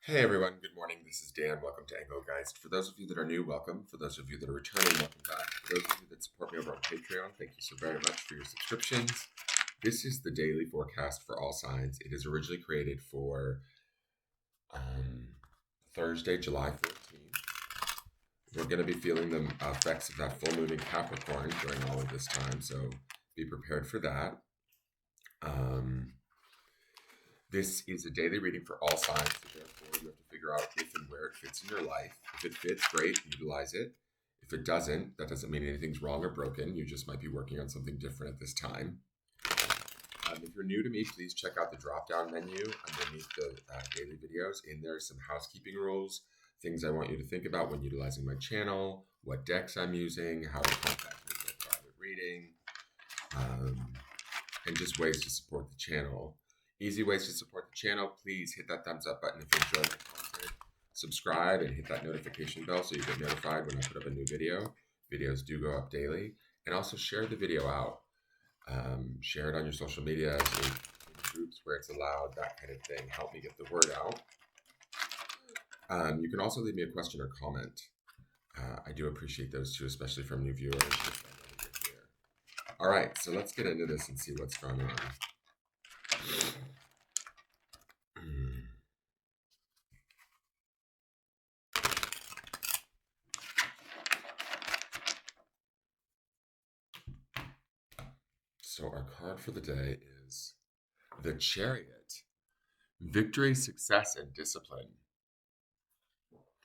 Hey everyone, good morning. This is Dan. Welcome to Engelgeist. For those of you that are new, welcome. For those of you that are returning, welcome back. For those of you that support me over on Patreon, thank you so very much for your subscriptions. This is the daily forecast for all signs. It is originally created for Thursday, July 14th. We're going to be feeling the effects of that full moon in Capricorn during all of this time, so be prepared for that. This is a daily reading for all signs, so therefore you have to figure out if and where it fits in your life. If it fits, great, utilize it. If it doesn't, that doesn't mean anything's wrong or broken. You just might be working on something different at this time. If you're new to me, please check out the drop-down menu underneath the daily videos. In there are some housekeeping rules, things I want you to think about when utilizing my channel, what decks I'm using, how to contact me for a private reading, and just ways to support the channel. Easy ways to support the channel. Please hit that thumbs up button if you enjoy my content. Subscribe and hit that notification bell so you get notified when I put up a new video. Videos do go up daily. And also share the video out. Share it on your social media, in groups where it's allowed, that kind of thing. Help me get the word out. You can also leave me a question or comment. I do appreciate those too, especially from new viewers. All right, so let's get into this and see what's going on. So our card for the day is the Chariot. Victory, success, and discipline.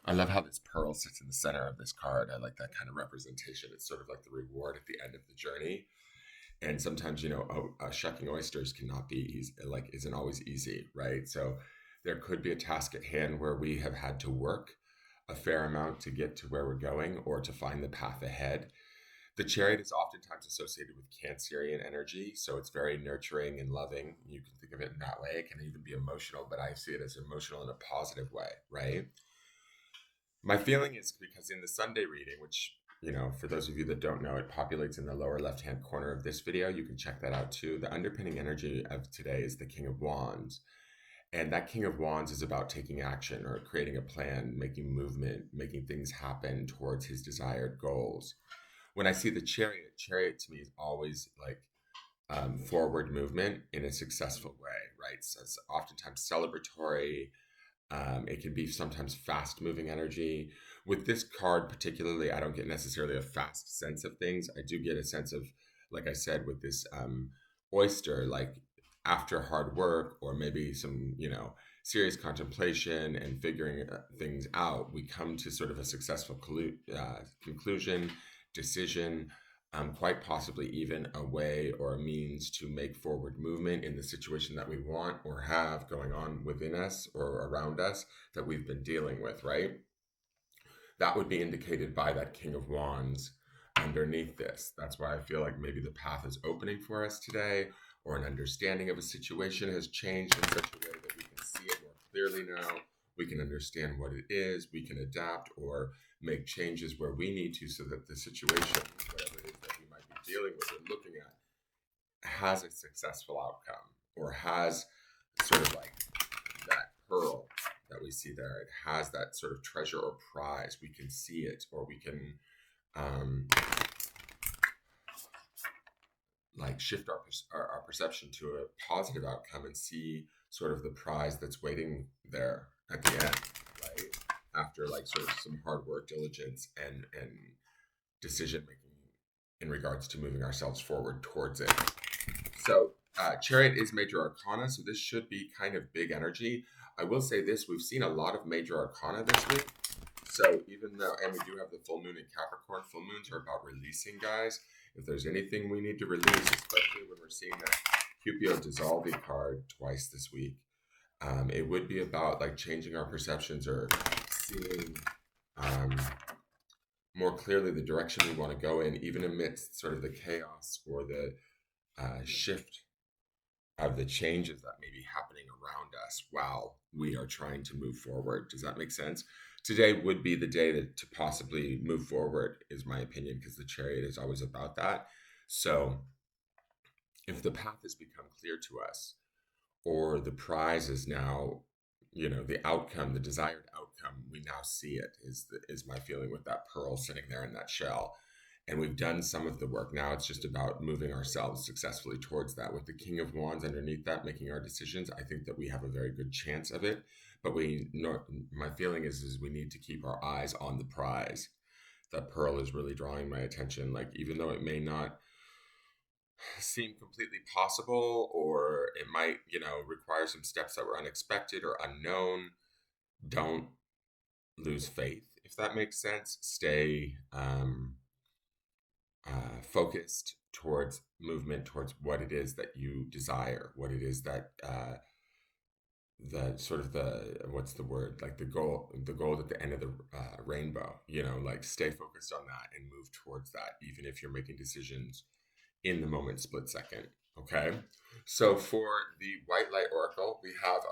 I love how this pearl sits in the center of this card. I like that kind of representation. It's sort of like the reward at the end of the journey. And sometimes, shucking oysters cannot be easy, isn't always easy, right? So there could be a task at hand where we have had to work a fair amount to get to where we're going or to find the path ahead. The Chariot is oftentimes associated with Cancerian energy, so it's very nurturing and loving. You can think of it in that way. It can even be emotional, but I see it as emotional in a positive way, right? My feeling is because in the Sunday reading, which, for those of you that don't know, it populates in the lower left-hand corner of this video. You can check that out too. The underpinning energy of today is the King of Wands. And that King of Wands is about taking action or creating a plan, making movement, making things happen towards his desired goals. When I see the Chariot to me is always like forward movement in a successful way, right? So it's oftentimes celebratory. It can be sometimes fast moving energy. With this card particularly, I don't get necessarily a fast sense of things. I do get a sense of, like I said, with this oyster, like after hard work or maybe some, serious contemplation and figuring things out, we come to sort of a successful conclusion, decision, quite possibly even a way or a means to make forward movement in the situation that we want or have going on within us or around us that we've been dealing with, right? That would be indicated by that King of Wands underneath this. That's why I feel like maybe the path is opening for us today, or an understanding of a situation has changed in such a way that we can see it more clearly now. We can understand what it is. We can adapt or make changes where we need to so that the situation, whatever it is that we might be dealing with or looking at, has a successful outcome or has sort of like that pearl that we see there. It has that sort of treasure or prize. We can see it, or we can shift our perception to a positive outcome and see sort of the prize that's waiting there at the end, right? After sort of some hard work, diligence, and decision making in regards to moving ourselves forward towards it. So Chariot is major arcana, so this should be kind of big energy. I will say this, we've seen a lot of major arcana this week. So even though, and we do have the full moon in Capricorn, full moons are about releasing, guys. If there's anything we need to release, especially when we're seeing that Cupio Dissolve card twice this week, it would be about changing our perceptions or seeing more clearly the direction we want to go in, even amidst sort of the chaos or the shift of the changes that may be happening around us while we are trying to move forward. Does that make sense? Today would be the day to possibly move forward, is my opinion, because the Chariot is always about that. So if the path has become clear to us, or the prize is now the outcome, the desired outcome, we now see it is my feeling with that pearl sitting there in that shell. And we've done some of the work. Now it's just about moving ourselves successfully towards that. With the King of Wands underneath that, making our decisions, I think that we have a very good chance of it. But my feeling is we need to keep our eyes on the prize. That pearl is really drawing my attention. Like, even though it may not seem completely possible, or it might, require some steps that were unexpected or unknown, don't lose faith, if that makes sense. Stay focused towards movement, towards what it is that you desire, what it is that the sort of the what's the word, like the goal at the end of the rainbow. Like, stay focused on that and move towards that, even if you're making decisions in the moment, split second. Okay, so for the White Light Oracle, we have,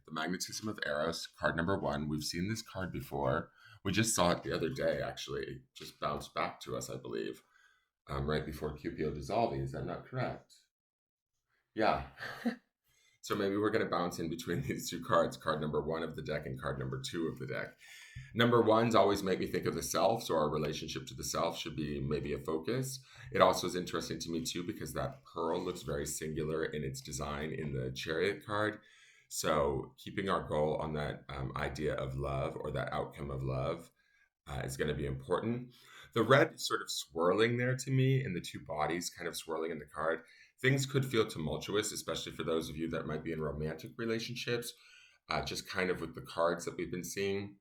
the Magnetism of Eros, card number 1. We've seen this card before. We just saw it the other day, actually. It just bounced back to us, I believe, right before QPO dissolving. Is that not correct? Yeah. So maybe we're going to bounce in between these two cards, card number 1 of the deck and card number 2 of the deck. Number 1s always make me think of the self, so our relationship to the self should be maybe a focus. It also is interesting to me too, because that pearl looks very singular in its design in the Chariot card. So keeping our goal on that idea of love, or that outcome of love, is going to be important. The red is sort of swirling there to me, and the two bodies kind of swirling in the card. Things could feel tumultuous, especially for those of you that might be in romantic relationships, just kind of with the cards that we've been seeing.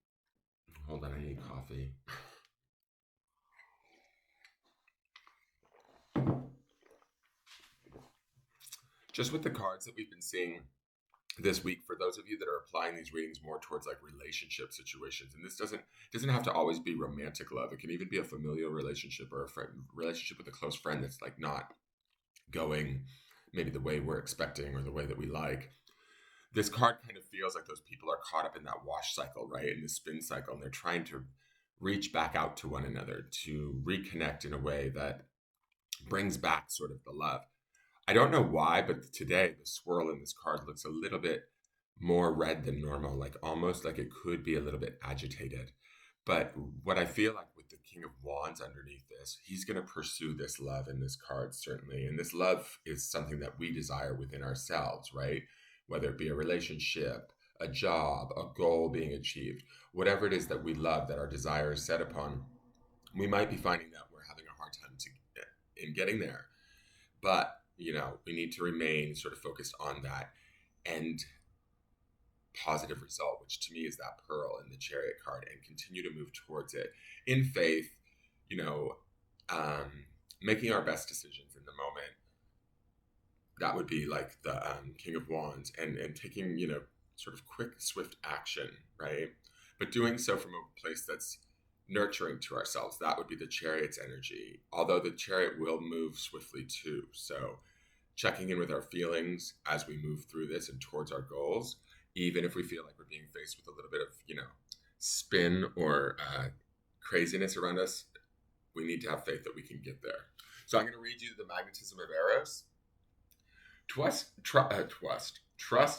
Hold on, I need coffee. Just with the cards that we've been seeing this week, for those of you that are applying these readings more towards like relationship situations, and this doesn't have to always be romantic love. It can even be a familial relationship, or a relationship with a close friend that's like not going maybe the way we're expecting or the way that we like. This card kind of feels like those people are caught up in that wash cycle, right? In the spin cycle, and they're trying to reach back out to one another to reconnect in a way that brings back sort of the love. I don't know why, but today the swirl in this card looks a little bit more red than normal, like almost like it could be a little bit agitated. But what I feel like with the King of Wands underneath this, he's going to pursue this love in this card, certainly. And this love is something that we desire within ourselves, right? Whether it be a relationship, a job, a goal being achieved, whatever it is that we love, that our desire is set upon, we might be finding that we're having a hard time in getting there. But, we need to remain sort of focused on that end positive result, which to me is that pearl in the Chariot card, and continue to move towards it in faith, making our best decisions in the moment. That would be like the King of Wands, and taking, sort of quick, swift action, right? But doing so from a place that's nurturing to ourselves. That would be the Chariot's energy, although the Chariot will move swiftly too. So checking in with our feelings as we move through this and towards our goals, even if we feel like we're being faced with a little bit of, spin or craziness around us, we need to have faith that we can get there. So I'm going to read you the Magnetism of Eros. Trust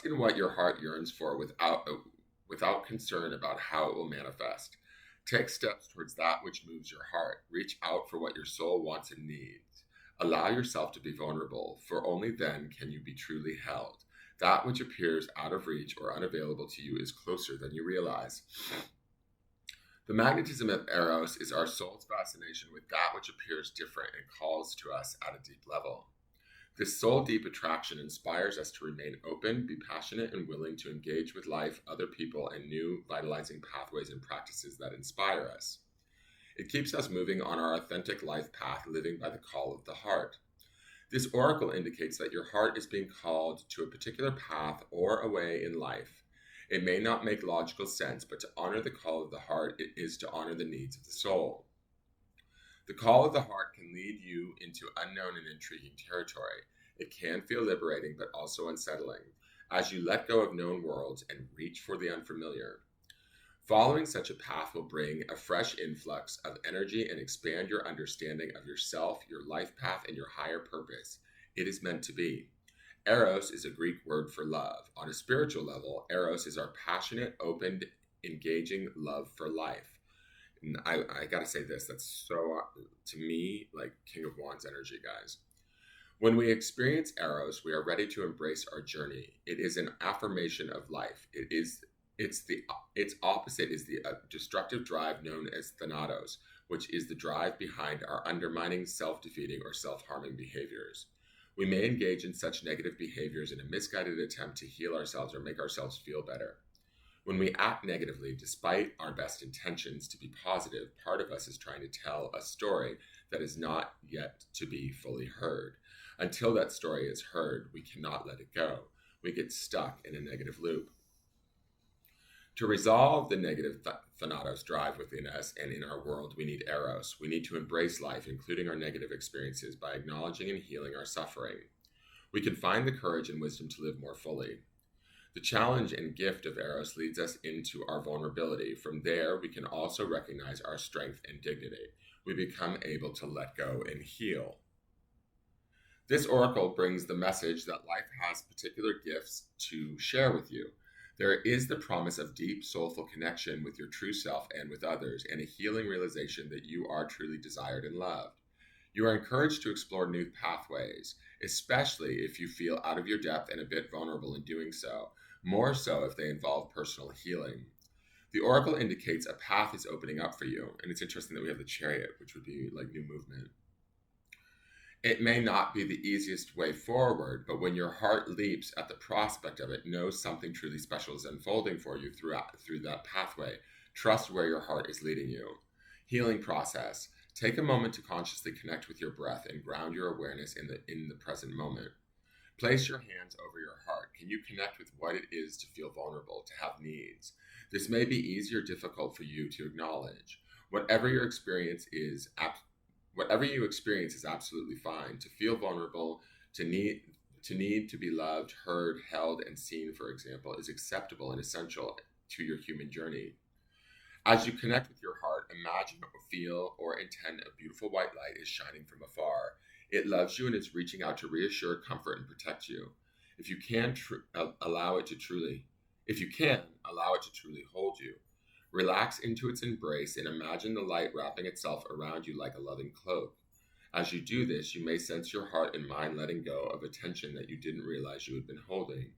in what your heart yearns for without concern about how it will manifest. Take steps towards that which moves your heart. Reach out for what your soul wants and needs. Allow yourself to be vulnerable, for only then can you be truly held. That which appears out of reach or unavailable to you is closer than you realize. The magnetism of Eros is our soul's fascination with that which appears different and calls to us at a deep level. This soul-deep attraction inspires us to remain open, be passionate, and willing to engage with life, other people, and new, vitalizing pathways and practices that inspire us. It keeps us moving on our authentic life path, living by the call of the heart. This oracle indicates that your heart is being called to a particular path or a way in life. It may not make logical sense, but to honor the call of the heart, it is to honor the needs of the soul. The call of the heart can lead you into unknown and intriguing territory. It can feel liberating, but also unsettling, as you let go of known worlds and reach for the unfamiliar. Following such a path will bring a fresh influx of energy and expand your understanding of yourself, your life path, and your higher purpose. It is meant to be. Eros is a Greek word for love. On a spiritual level, Eros is our passionate, open, engaging love for life. And I gotta say this, that's so, to me, like King of Wands energy, guys. When we experience Eros, we are ready to embrace our journey. It is an affirmation of life. Its opposite is the destructive drive known as Thanatos, which is the drive behind our undermining, self-defeating, or self-harming behaviors. We may engage in such negative behaviors in a misguided attempt to heal ourselves or make ourselves feel better. When we act negatively, despite our best intentions to be positive, part of us is trying to tell a story that is not yet to be fully heard. Until that story is heard, we cannot let it go. We get stuck in a negative loop. To resolve the negative Thanatos drive within us and in our world, we need Eros. We need to embrace life, including our negative experiences, by acknowledging and healing our suffering. We can find the courage and wisdom to live more fully. The challenge and gift of Eros leads us into our vulnerability. From there, we can also recognize our strength and dignity. We become able to let go and heal. This oracle brings the message that life has particular gifts to share with you. There is the promise of deep, soulful connection with your true self and with others, and a healing realization that you are truly desired and loved. You are encouraged to explore new pathways, especially if you feel out of your depth and a bit vulnerable in doing so, more so if they involve personal healing. The oracle indicates a path is opening up for you, and it's interesting that we have the Chariot, which would be like new movement. It may not be the easiest way forward, but when your heart leaps at the prospect of it, know something truly special is unfolding for you through that pathway. Trust where your heart is leading you. Healing process. Take a moment to consciously connect with your breath and ground your awareness in the present moment. Place your hands over your heart. Can you connect with what it is to feel vulnerable, to have needs? This may be easy or difficult for you to acknowledge. Whatever you experience is absolutely fine. To feel vulnerable, to need to be loved, heard, held, and seen, for example, is acceptable and essential to your human journey. As you connect with your heart, imagine, feel, or intend a beautiful white light is shining from afar. It loves you and is reaching out to reassure, comfort, and protect you. If you can, allow it to truly hold you. Relax into its embrace and imagine the light wrapping itself around you like a loving cloak. As you do this, you may sense your heart and mind letting go of a tension that you didn't realize you had been holding.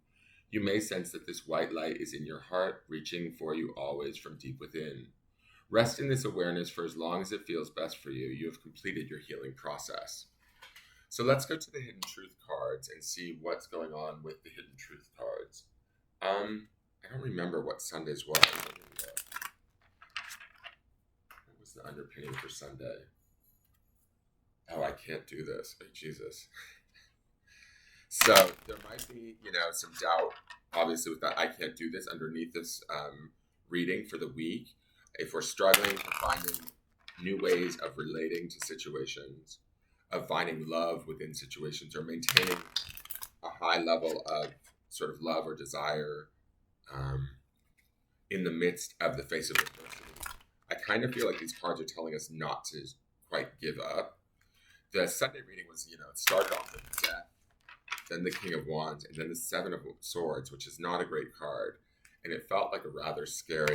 You may sense that this white light is in your heart, reaching for you always from deep within. Rest in this awareness for as long as it feels best for you. You have completed your healing process. So let's go to the Hidden Truth cards and see what's going on with the Hidden Truth cards. I don't remember what Sunday's was. What was the underpinning for Sunday? Oh, I can't do this. Oh, Jesus. So there might be, some doubt, obviously, with that I can't do this underneath this reading for the week. If we're struggling to finding new ways of relating to situations, of finding love within situations, or maintaining a high level of sort of love or desire in the midst of the face of adversity, I kind of feel like these cards are telling us not to quite give up. The Sunday reading was, it started off with Death, then the King of Wands, and then the Seven of Swords, which is not a great card. And it felt like a rather scary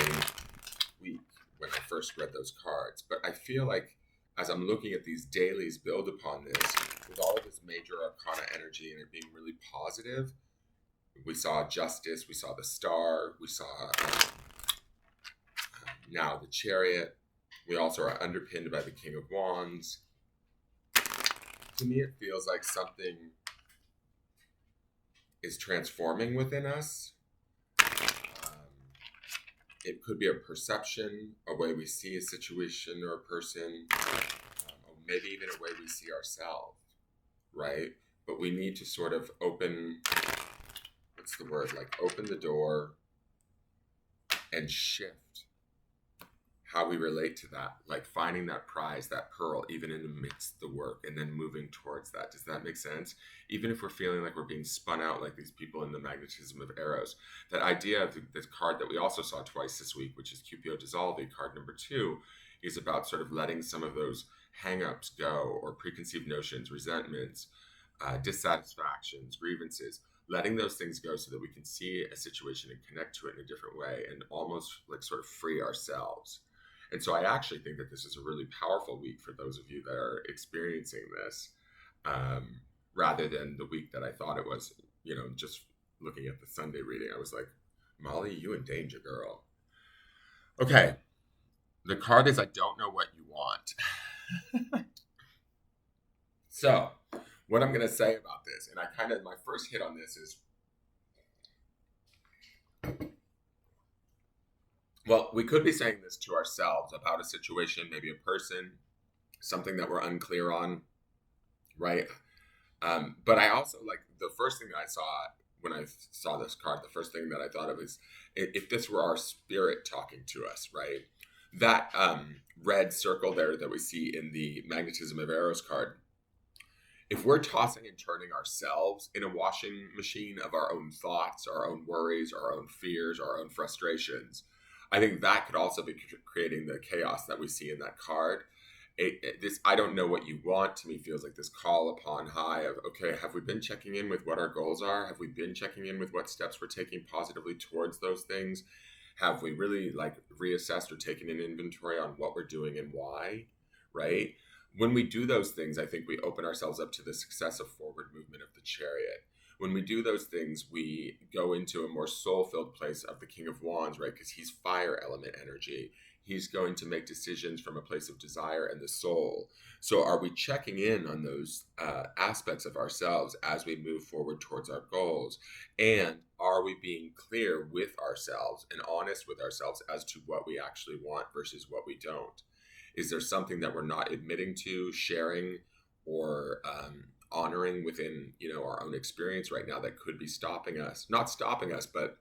week when I first read those cards. But I feel like as I'm looking at these dailies build upon this, with all of this major arcana energy and it being really positive, we saw Justice, we saw the Star, we saw now the Chariot. We also are underpinned by the King of Wands. To me, it feels like something is transforming within us. It could be a perception, a way we see a situation or a person, or maybe even a way we see ourselves, right? But we need to sort of open the door and shift how we relate to that, like finding that prize, that pearl, even in the midst of the work, and then moving towards that. Does that make sense? Even if we're feeling like we're being spun out like these people in the magnetism of Eros, that idea of this card that we also saw twice this week, which is Cupio Dissolvi, card number 2, is about sort of letting some of those hang-ups go, or preconceived notions, resentments, dissatisfactions, grievances, letting those things go so that we can see a situation and connect to it in a different way and almost like sort of free ourselves. And so I actually think that this is a really powerful week for those of you that are experiencing this, rather than the week that I thought it was, just looking at the Sunday reading. I was like, Molly, you in danger, girl. Okay. The card is I don't know what you want. So, what I'm going to say about this, and my first hit on this is, well, we could be saying this to ourselves about a situation, maybe a person, something that we're unclear on, right? But I also, like, the first thing that I saw when I saw this card, the first thing that I thought of is if this were our spirit talking to us, right? That red circle there that we see in the Magnetism of Arrows card, if we're tossing and turning ourselves in a washing machine of our own thoughts, our own worries, our own fears, our own frustrations, I think that could also be creating the chaos that we see in that card. This I don't know what you want to me feels like this call upon high of, okay, have we been checking in with what our goals are? Have we been checking in with what steps we're taking positively towards those things? Have we really like reassessed or taken an inventory on what we're doing and why, right? When we do those things, I think we open ourselves up to the success of forward movement of the Chariot. When we do those things, we go into a more soul-filled place of the King of Wands, right? Because he's fire element energy. He's going to make decisions from a place of desire and the soul. So are we checking in on those aspects of ourselves as we move forward towards our goals? And are we being clear with ourselves and honest with ourselves as to what we actually want versus what we don't? Is there something that we're not admitting to, sharing, or honoring within, our own experience right now that could be stopping us? Not stopping us, but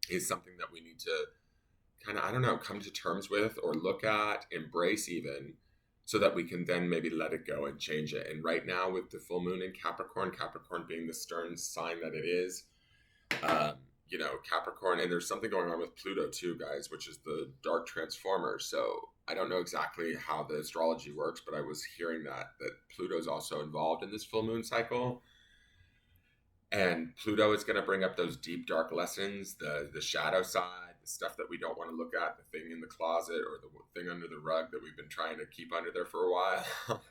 is something that we need to kind of, I don't know, come to terms with or look at, embrace even, so that we can then maybe let it go and change it. And right now with the full moon in Capricorn being the stern sign that it is, Capricorn, and there's something going on with Pluto too, guys, which is the dark transformer. So I don't know exactly how the astrology works, but I was hearing that Pluto's also involved in this full moon cycle. And Pluto is going to bring up those deep, dark lessons, the shadow side, the stuff that we don't want to look at, the thing in the closet or the thing under the rug that we've been trying to keep under there for a while.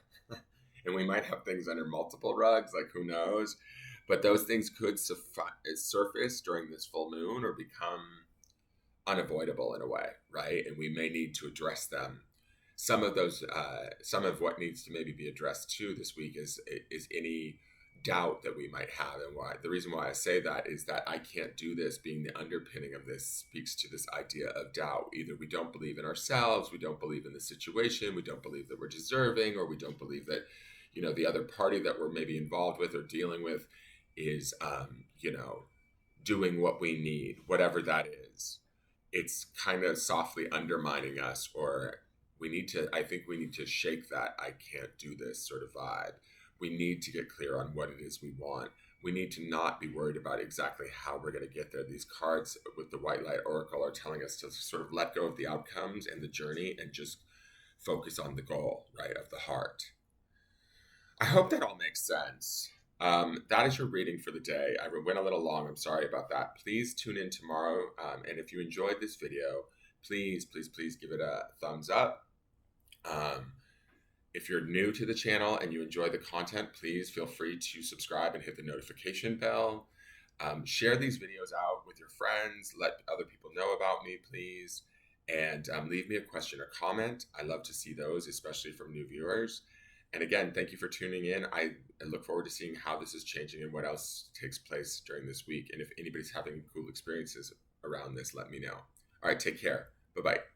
And we might have things under multiple rugs, like who knows? But those things could surface during this full moon or become unavoidable in a way, right? And we may need to address them. Some of what needs to maybe be addressed too this week is any doubt that we might have. And why the reason why I say that is that I can't do this being the underpinning of this speaks to this idea of doubt. Either we don't believe in ourselves, we don't believe in the situation, we don't believe that we're deserving, or we don't believe that, the other party that we're maybe involved with or dealing with is, doing what we need, whatever that is. It's kind of softly undermining us, or I think we need to shake that I can't do this sort of vibe. We need to get clear on what it is we want. We need to not be worried about exactly how we're going to get there. These cards with the White Light Oracle are telling us to sort of let go of the outcomes and the journey and just focus on the goal, right, of the heart. I hope that all makes sense. That is your reading for the day. I went a little long. I'm sorry about that. Please tune in tomorrow. And if you enjoyed this video, please, please, please give it a thumbs up. If you're new to the channel and you enjoy the content, please feel free to subscribe and hit the notification bell. Share these videos out with your friends. Let other people know about me, please. And leave me a question or comment. I love to see those, especially from new viewers. And again, thank you for tuning in. I look forward to seeing how this is changing and what else takes place during this week. And if anybody's having cool experiences around this, let me know. All right, take care. Bye-bye.